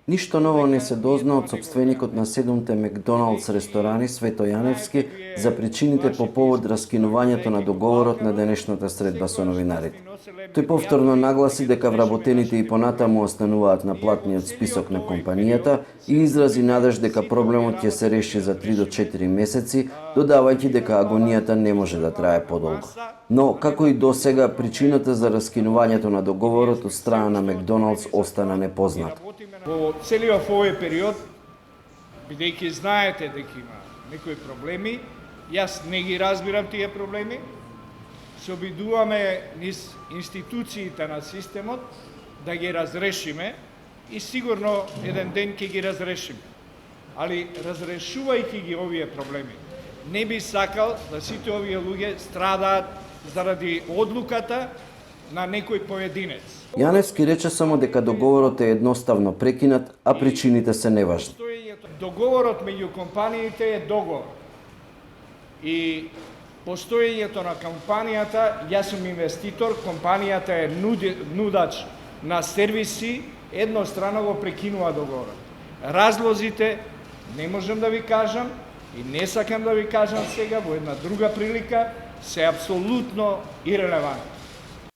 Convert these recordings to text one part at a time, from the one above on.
Ништо ново не се дозна од сопственикот на 7-те Макдоналдс ресторани Свето Јаневски за причините по повод раскинувањето на договорот на денешната средба со новинарите. Тој повторно нагласи дека вработените и понатаму остануваат на платниот список на компанијата и изрази надеж дека проблемот ќе се реши за 3 до 4 месеци, додавајќи дека агонијата не може да трае подолго. Но, како и досега, причината за раскинувањето на договорот од страна на Макдоналдс остана непозната. По целиот овој период, бидејќи знаете дека има некои проблеми, јас не ги разбирам тие проблеми, се обидуваме низ институциите на системот да ги разрешиме и сигурно еден ден ќе ги разрешиме. Али разрешувајќи ги овие проблеми, не би сакал да сите овие луѓе страдаат заради одлуката на некој поединец. Јаневски рече само дека договорот е едноставно прекинат, а причините се неважни. Договорот меѓу компаниите е договор. И постоењето на компанијата, јас сум инвеститор, компанијата е нудач на сервиси, еднострано го прекинува договорот. Разлозите не можам да ви кажам и не сакам да ви кажам сега во една друга прилика, се апсолутно ирелевантни.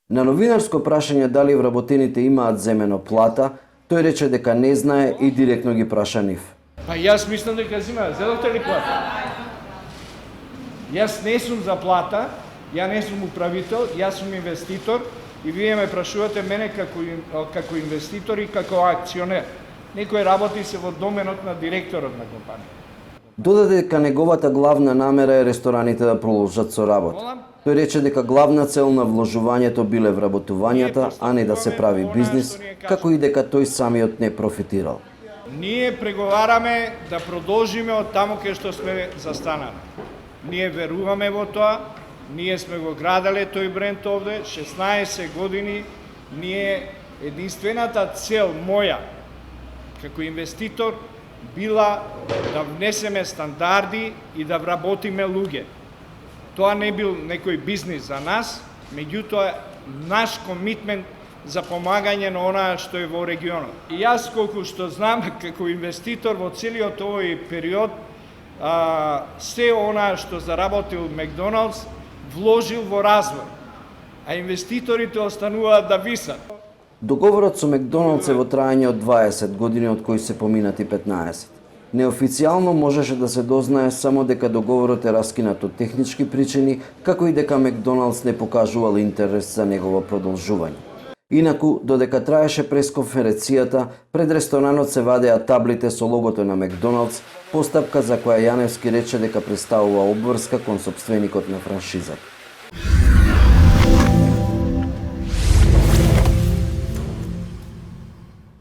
На новинарско прашање дали вработените имаат земено плата, тој рече дека не знае и директно ги праша нив. Па јас мислам дека земаат, зедовте ли плата? Јас не сум за плата, ја не сум управител, јас сум инвеститор и вие ме прашувате мене како инвеститор и како акционер. Некој работи се во доменот на директорот на компанија. Додаде дека неговата главна намера е рестораните да продолжат со работа. Тој рече дека главна цел на вложувањето биле вработувањата, а не да се прави бизнис, како и дека тој самиот не профитирал. Ние преговараме да продолжиме од таму кај што сме застанали. Ние веруваме во тоа, ние сме го граделе тој бренд овде, 16 години, ние единствената цел моја, како инвеститор, била да внесеме стандарди и да вработиме луѓе. Тоа не бил некој бизнис за нас, меѓутоа наш комитмент за помагање на онаа што е во регионот. И јас колку што знам како инвеститор во целиот овој период, се онаа што заработил Макдоналдс вложил во развој, а инвеститорите остануваат да висат. Договорот со Макдоналдс е во траење од 20 години, од кои се поминати 15. Неофицијално можеше да се дознае само дека договорот е раскинат од технички причини, како и дека Макдоналдс не покажувал интерес за негово продолжување. Инаку, додека траеше пресконференцијата, пред ресторанот се вадеа таблите со логото на Макдоналдс, постапка за која Јаневски рече дека представува обврска кон сопственикот на франшизата.